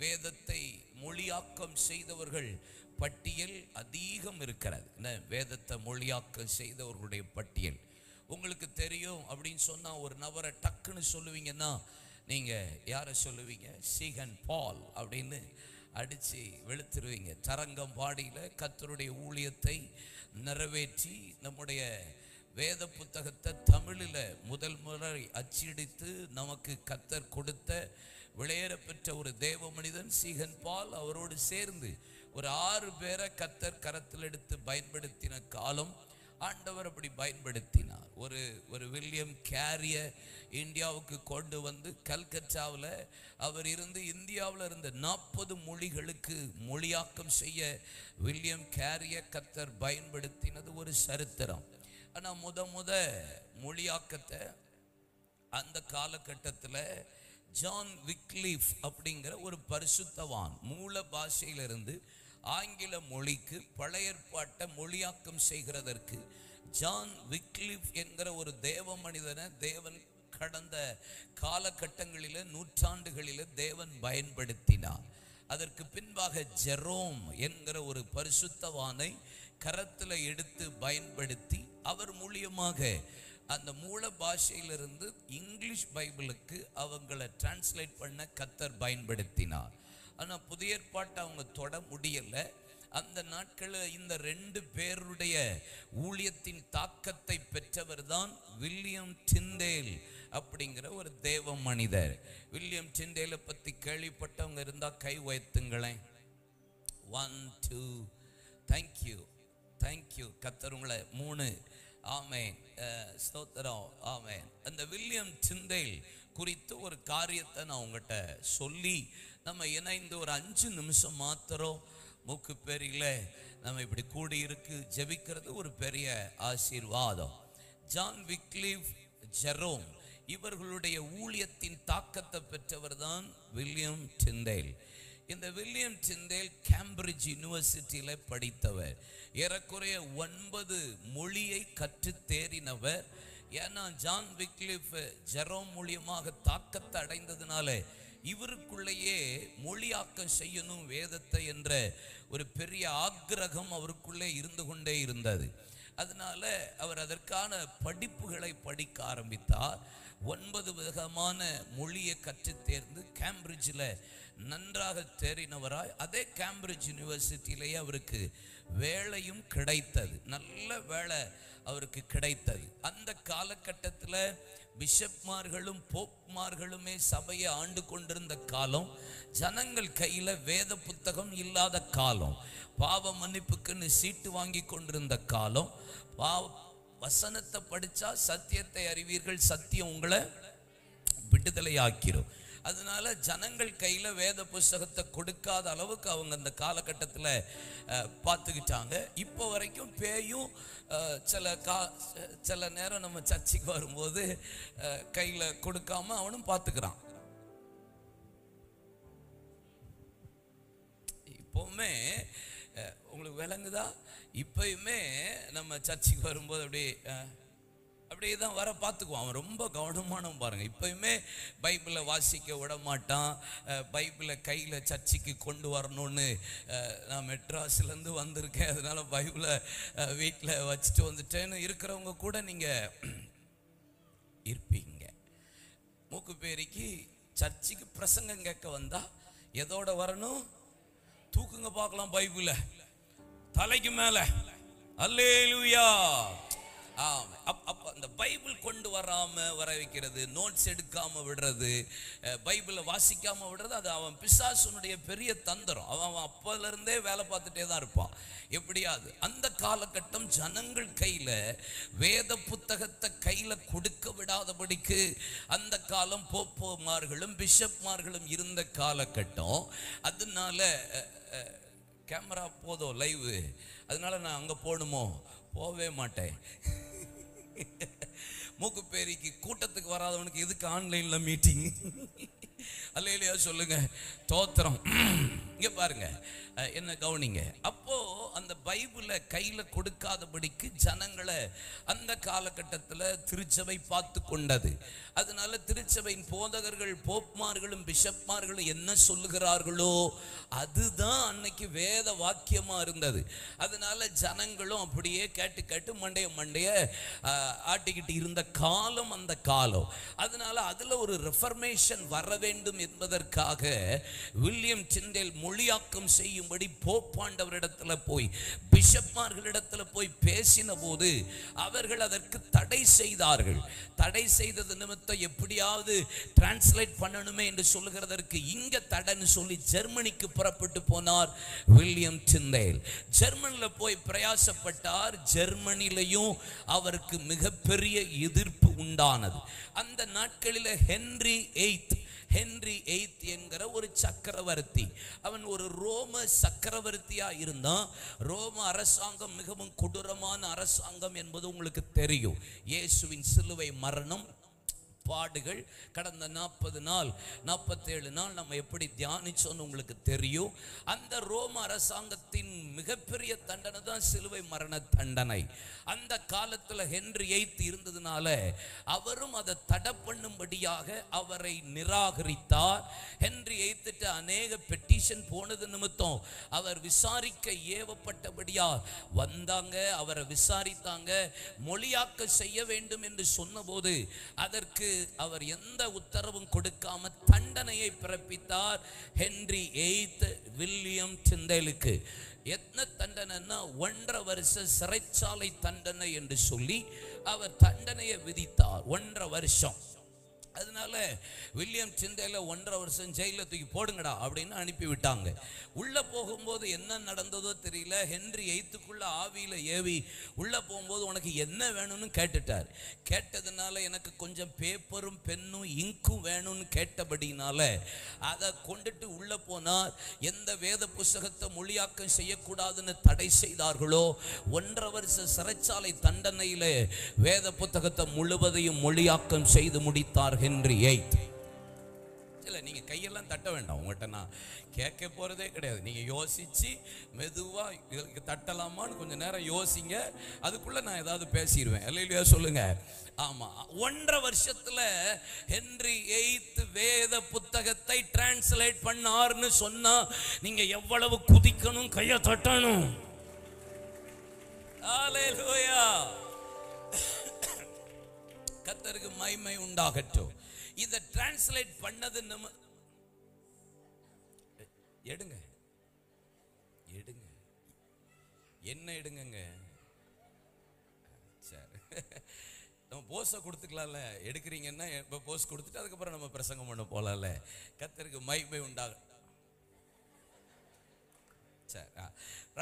வேதத்தை மொழியாக்கம் செய்தவர்கள் பட்டியல் அதிகம் இருக்கிறது. வேதத்தை மொழியாக்கம் செய்தவர்களுடைய பட்டியல் உங்களுக்கு தெரியும் அப்படின்னு சொன்னா ஒரு நபரை டக்குன்னு சொல்லுவீங்கன்னா நீங்க யாரை சொல்லுவீங்க? சீகன் பால் அப்படின்னு அடிச்சு வெளுத்துருவீங்க. தரங்கம்பாடியில கர்த்தருடைய ஊழியத்தை நிறைவேற்றி நம்முடைய வேத புத்தகத்தை தமிழில் முதல் முறை அச்சிடித்து நமக்கு கர்த்தர் கொடுத்த விளையேற பெற்ற ஒரு தேவ மனிதன் சீகன் பால். அவரோடு சேர்ந்து ஒரு 6 பேரை கர்த்தர் கரத்தில் எடுத்து பயன்படுத்தின காலம் ஆண்டவர் அப்படி பயன்படுத்தினார். ஒரு வில்லியம் கேரிய இந்தியாவுக்கு கொண்டு வந்து கல்கத்தாவில் அவர் இருந்து இந்தியாவில் இருந்த 40 மொழிகளுக்கு மொழியாக்கம் செய்ய வில்லியம் கேரிய கர்த்தர் பயன்படுத்தினது ஒரு சரித்திரம். ஆனால் முத மொழியாக்கத்தை அந்த காலகட்டத்தில் ஜான் விக்லீஃப் அப்படிங்கிற ஒரு பரிசுத்தவான் மூல பாஷையிலிருந்து ஆங்கில மொழிக்கு பழைய ஏற்பாட்டை மொழியாக்கம் செய்கிறதற்கு ஜான் விக்லீஃப் என்கிற ஒரு தேவ மனிதனை தேவன் கடந்த காலகட்டங்களில் நூற்றாண்டுகளில் தேவன் பயன்படுத்தினார். அதற்கு பின்பாக ஜெரோம் என்கிற ஒரு பரிசுத்தவானை கரத்தில் எடுத்து பயன்படுத்தி அவர் மூலியமாக அந்த மூல பாஷையிலிருந்து இங்கிலீஷ் பைபிளுக்கு அவங்களை டிரான்ஸ்லேட் பண்ண கர்த்தர் பயன்படுத்தினார். ஆனால் புதிய ஏற்பாட்டை அவங்க தொட முடியலை. அந்த நாட்களில் இந்த 2 பேருடைய ஊழியத்தின் தாக்கத்தை பெற்றவர் தான் வில்லியம் டிண்டேல் அப்படிங்கிற ஒரு தேவ மனிதர். வில்லியம் டிண்டேலை பற்றி கேள்விப்பட்டவங்க இருந்தால் கை உயர்த்துங்களேன். 1 2 தேங்க்யூ தேங்க்யூ. கர்த்தர் உங்களை 3 ஆமேன் ஸ்தோத்திரம் ஆமேன். அந்த வில்லியம் டிண்டேல் குறித்து ஒரு காரியத்தை நான் உங்கள்கிட்ட சொல்லி நம்ம இணைந்து ஒரு 5 நிமிஷம் மாத்திரம் மூக்கு பேரில் நம்ம இப்படி கூடி இருக்கு ஜெபிக்கிறது ஒரு பெரிய ஆசீர்வாதம். ஜான் விக்லீஃப், ஜெரோம் இவர்களுடைய ஊழியத்தின் தாக்கத்தை பெற்றவர் தான் வில்லியம் டிண்டேல். இந்த வில்லியம் டிண்டேல் கேம்பிரிட்ஜ் யூனிவர்சிட்டியில் படித்தவர். ஏறக்குறைய 9 மொழியை கற்று தேறினவர். ஏன்னா ஜான் விக்லீஃப் ஜெரோம் மூலியமாக தாக்கத்தை அடைந்ததுனால இவருக்குள்ளேயே மொழியாக்கம் செய்யணும் வேதத்தை என்ற ஒரு பெரிய ஆக்கிரகம் அவருக்குள்ளே இருந்து கொண்டே இருந்தது. அதனால அவர் அதற்கான படிப்புகளை படிக்க ஆரம்பித்தார். 9 விதமான மொழியை கற்று தேர்ந்து கேம்பிரிட்ஜில் நன்றாக தேறினவராய் அதே கேம்பிரிட்ஜ் யூனிவர்சிட்டியிலேயே அவருக்கு வேலையும் கிடைத்தது. நல்ல வேலை அவருக்கு கிடைத்தது. அந்த காலகட்டத்தில் பிஷப்மார்களும் போப்மார்களுமே சபையை ஆண்டு கொண்டிருந்த காலம், ஜனங்கள் கையில் வேத புத்தகம் இல்லாத காலம், பாவ மன்னிப்புக்குன்னு சீட்டு வாங்கி கொண்டிருந்த காலம். வசனத்தை படித்தா சத்தியத்தை அறிவீர்கள், சத்தியம் உங்களை விடுதலை ஆக்கிரும். அதனால ஜனங்கள் கையில் வேத புஸ்தகத்தை கொடுக்காத அளவுக்கு அவங்க அந்த காலகட்டத்தில் பார்த்துக்கிட்டாங்க. இப்போ வரைக்கும் பேயும் சில நேரம் நம்ம சர்ச்சுக்கு வரும்போது கையில் கொடுக்காம அவனும் பார்த்துக்கிறான். இப்போவுமே உங்களுக்கு விளங்குதா? இப்பயுமே நம்ம சர்ச்சுக்கு வரும்போது அப்படியே தான் வர பார்த்துக்குவான். அவன் ரொம்ப கவனமானவன் பாருங்க. இப்பயுமே பைபிளை வாசிக்க விட மாட்டான். பைபிளை கையில் சர்ச்சுக்கு கொண்டு வரணும்னு நான் மெட்ராஸ்லேருந்து வந்திருக்கேன், அதனால பைபிளை வீட்டில் வச்சுட்டு வந்துட்டேன்னு இருக்கிறவங்க கூட நீங்கள் இருப்பீங்க. மூக்கு பேரிக்கு சர்ச்சுக்கு பிரசங்கம் கேட்க வந்தா எதோட வரணும்? தூக்குங்க பார்க்கலாம் பைபிளை தலைக்கு மேல. அல்லேலூயா. அப்ப அந்த பைபிள் கொண்டு வர வைக்கிறது, நோட்ஸ் எடுக்காம விடுறது, பைபிளை வாசிக்காம விடுறது, அது அவன் பிசாசுனுடைய பெரிய தந்திரம். அவன் அப்பல இருந்தே வேலை பார்த்துட்டே தான் இருப்பான் எப்படியாவது. அந்த காலகட்டம் ஜனங்கள் கையில வேத புத்தகத்தை கையில கொடுக்க விடாதபடிக்கு அந்த காலம் போப்போமார்களும் பிஷப்மார்களும் இருந்த காலகட்டம். அதனால கேமரா போதும் லைவ், அதனால நான் அங்க போகணுமோ? போவே மாட்டேன். மூக்கு பேரிக்கு கூட்டத்துக்கு வராதவனுக்கு எதுக்கு ஆன்லைன்ல மீட்டிங்? அல்லேலூயா சொல்லுங்க, தோத்திரம். இங்க பாருங்க, என்ன கவனிங்க. அப்போ அந்த பைபிளை கையில கொடுக்காதபடிக்கு ஜனங்களை அந்த காலகட்டத்தில் திருச்சபை பார்த்து கொண்டது. அதனால திருச்சபையின் போதகர்கள், போப்மார்களும் பிஷப்மார்களும் என்ன சொல்லுகிறார்களோ அதுதான் அன்னைக்கு வேத வாக்கியமா இருந்தது. அதனால ஜனங்களும் அப்படியே கேட்டு கேட்டு மண்டைய ஆட்டிக்கிட்டு இருந்த காலம் அந்த காலம். அதனால அதுல ஒரு ரெஃபர்மேஷன் வர வேண்டும் என்பதற்காக வில்லியம் டிண்டேல் மொழியாக்கம் செய்யும்படி போப்பாண்டவரிடத்துல போய், பிஷப்மார்களிடத்துல போய் பேசின போது அவர்கள் அதற்கு தடை செய்தார்கள். தடை செய்தது நிமித்தம் எப்படியாவது டிரான்ஸ்லேட் பண்ணணுமே என்று சொல்லுகிறதற்கு இங்க தடைன்னு சொல்லி ஜெர்மனிக்கு புறப்பட்டு போனார் வில்லியம் டிண்டேல். ஜெர்மனில போய் பிரயாசப்பட்டார். ஜெர்மனிலையும் அவருக்கு மிகப்பெரிய எதிர்ப்பு உண்டானது. அந்த நாட்களில் ஹென்றி எய்த் என்கிற ஒரு சக்கரவர்த்தி, அவன் ஒரு ரோம சக்கரவர்த்தியா இருந்தான். ரோம அரசாங்கம் மிகவும் கொடூரமான அரசாங்கம் என்பது உங்களுக்கு தெரியும். இயேசுவின் சிலுவை மரணம், பாடுகள், கடந்த 40 நாள் 47 நாள் நம்ம எப்படி தியானிச்சோன்னு உங்களுக்கு தெரியும். அந்த ரோம அரசாங்கத்தின் மிகப்பெரிய தண்டனை தான் சிலுவை மரண தண்டனை. அந்த காலத்தில் ஹென்றி எய்த் இருந்ததுனால அவரும் அதை தடை பண்ணும்படியாக அவரை நிராகரித்தார். ஹென்றி எய்த்திட்ட அநேக பெட்டிஷன் போனது நிமித்தம் அவர் விசாரிக்க ஏவப்பட்டபடியா வந்தாங்க. அவரை விசாரித்தாங்க. மொழியாக்க செய்ய வேண்டும் என்று சொன்னபோது அதற்கு அவர் எந்த உத்தரவும் கொடுக்காம தண்டனையை பிறப்பித்தார் ஹென்றி எய்த் வில்லியம் டிண்டேலுக்கு. என்ன தண்டனைன்னா 1.5 வருஷ சிறைச்சாலை தண்டனை என்று சொல்லி அவர் தண்டனையை விதித்தார். 1.5 வருஷம். அதனால வில்லியம் டிண்டேல 1.5 வருஷம் ஜெயில தூக்கி போடுங்கடா அப்படின்னு அனுப்பி விட்டாங்க. உள்ள போகும்போது என்ன நடந்ததோ தெரியல. ஹென்றி எய்த்துக்குள்ள ஆவியில ஏவி உள்ள போகும்போது உனக்கு என்ன வேணும்னு கேட்டுட்டார். கேட்டதுனால எனக்கு கொஞ்சம் பேப்பரும் பென்னும் இங்கும் வேணும்னு கேட்டபடினால அதை கொண்டுட்டு உள்ள போனார். எந்த வேத புஸ்தகத்தை மொழியாக்கம் செய்யக்கூடாதுன்னு தடை செய்தார்களோ 1.5 வருஷ சிறைச்சாலை தண்டனையில வேத புத்தகத்தை முழுவதையும் மொழியாக்கம் செய்து முடித்தார் ஹென்றி எய்த். இல்ல, நீங்க கையெல்லாம் தட்ட வேண்டாம். உங்கள்கிட்ட நான் கேட்க போறதே கிடையாது. நீங்க யோசிச்சு மெதுவா தட்டலாமான்னு கொஞ்ச நேரம் யோசிங்க. அதுக்குள்ள நான் ஏதாவது பேசிடுவேன். இல்லையா சொல்லுங்க. ஆமா, 1.5 வருஷத்துல ஹென்றி எய்த் வேத புத்தகத்தை டிரான்ஸ்லேட் பண்ணார்னு சொன்னா நீங்க எவ்வளவு குதிக்கணும், கையை தட்டணும். ஹல்லேலூயா. கர்த்தருக்கு மகிமை உண்டாகட்டும். இத டிரான்ஸ்லேட் பண்ணது நம்ம எடுங்க என்ன எடுங்க. சரி, நம்ம போஸை கொடுத்துக்கலாம்ல. எடுக்கிறீங்கன்னா இப்போ போஸ் கொடுத்துட்டு அதுக்கப்புறம் நம்ம பிரசங்கம் பண்ண போலாம்ல. கர்த்தருக்கு மகிமை உண்டாக. சரி,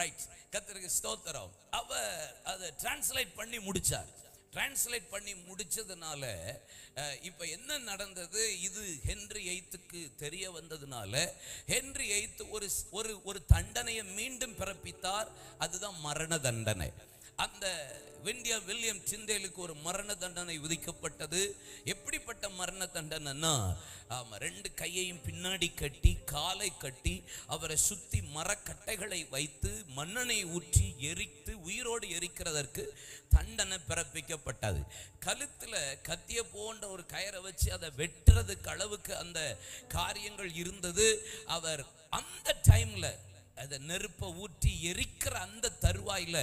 ரைட். கர்த்தருக்கு ஸ்தோத்திரம். அவர் அதை டிரான்ஸ்லேட் பண்ணி முடிச்சார். டிரான்ஸ்லேட் பண்ணி முடிச்சதுனால இப்ப என்ன நடந்தது, இது ஹென்றி எய்த்துக்கு தெரிய வந்ததுனால ஹென்றி எய்த் ஒரு தண்டனையை மீண்டும் பிறப்பித்தார். அதுதான் மரண தண்டனை. அந்த வில்லியம் டிண்டேலுக்கு ஒரு மரண தண்டனை விதிக்கப்பட்டது. எப்படிப்பட்ட மரண தண்டனைன்னா, ஆமா, 2 கையையும் பின்னாடி கட்டி காலை கட்டி அவரை சுத்தி மரக்கட்டைகளை வைத்து மண்ணெண்ணெய் ஊற்றி எரித்து உயிரோடு எரிக்கிறதற்கு தண்டனை பிறப்பிக்கப்பட்டது. கழுத்துல கத்திய போன்ற ஒரு கயரை வச்சு அதை வெட்டுறதுக்கு அளவுக்கு அந்த காரியங்கள் இருந்தது. அவர் அந்த டைம்ல அதை நெருப்ப ஊற்றி எரிக்கிற அந்த தருவாயில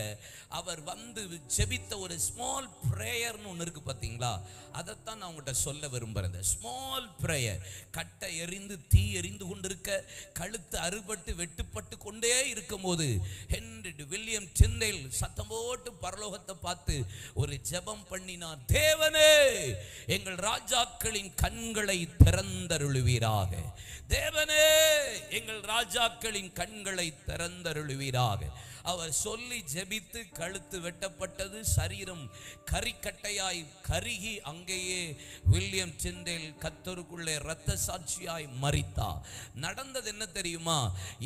அவர் வந்து ஜெபித்த ஒரு ஸ்மால் பிரேயர்னு ஒன்று இருக்கு பார்த்தீங்களா, அதைத்தான் நான் உங்கள்கிட்ட சொல்ல விரும்புறேன். Small prayer. கட்டை எரிந்து தீ எரிந்து கொண்டிருக்க, கழுத்து அறுபட்டு வெட்டுப்பட்டு கொண்டே இருக்கும் போது ஹென்றி வில்லியம் டிண்டேல் சத்தம் போட்டு பரலோகத்தை பார்த்து ஒரு ஜெபம் பண்ணினார். தேவனே, எங்கள் ராஜாக்களின் கண்களை திறந்தருளுவீராக. தேவனே, எங்கள் ராஜாக்களின் கண்களை திறந்தருளுவீராக. அவர் சொல்லி ஜெபித்து கழுத்து வெட்டப்பட்டது. சரீரம் கரிக்கட்டையாய் கருகி அங்கேயே வில்லியம் டிண்டேல் கர்த்தருக்குள்ளே இரத்த சாட்சியாய் மரித்தார். நடந்தது என்ன தெரியுமா?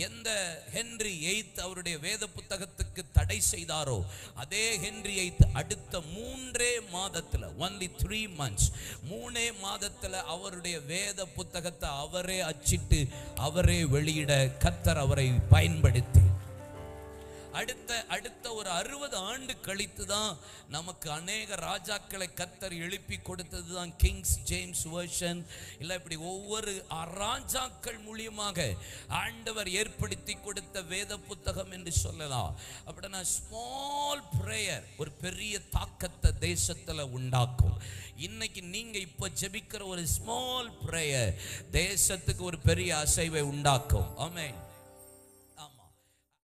எந்த ஹென்றி எய்த் அவருடைய வேத புத்தகத்துக்கு தடை செய்தாரோ அதே ஹென்றி எய்த் அடுத்த 3 மாதத்துல, only 3 months, 3 மாதத்துல அவருடைய வேத புத்தகத்தை அவரே அச்சிட்டு அவரே வெளியிட கர்த்தர் அவரை பயன்படுத்தி அடுத்த ஒரு 60 ஆண்டு கழித்து தான் நமக்கு அநேக ராஜாக்களை கர்த்தர் எழுப்பி கொடுத்தது தான் கிங்ஸ் ஜேம்ஸ் வெர்ஷன். இல்லை, இப்படி ஒவ்வொரு ராஜாக்கள் மூலியமாக ஆண்டவர் ஏற்படுத்தி கொடுத்த வேத புத்தகம் என்று சொல்லலாம். அப்படின்னா ஸ்மால் பிரேயர் ஒரு பெரிய தாக்கத்தை தேசத்துல உண்டாக்கும். இன்னைக்கு நீங்க இப்ப ஜெபிக்கிற ஒரு ஸ்மால் பிரேயர் தேசத்துக்கு ஒரு பெரிய அசைவை உண்டாக்கும். ஆமென்.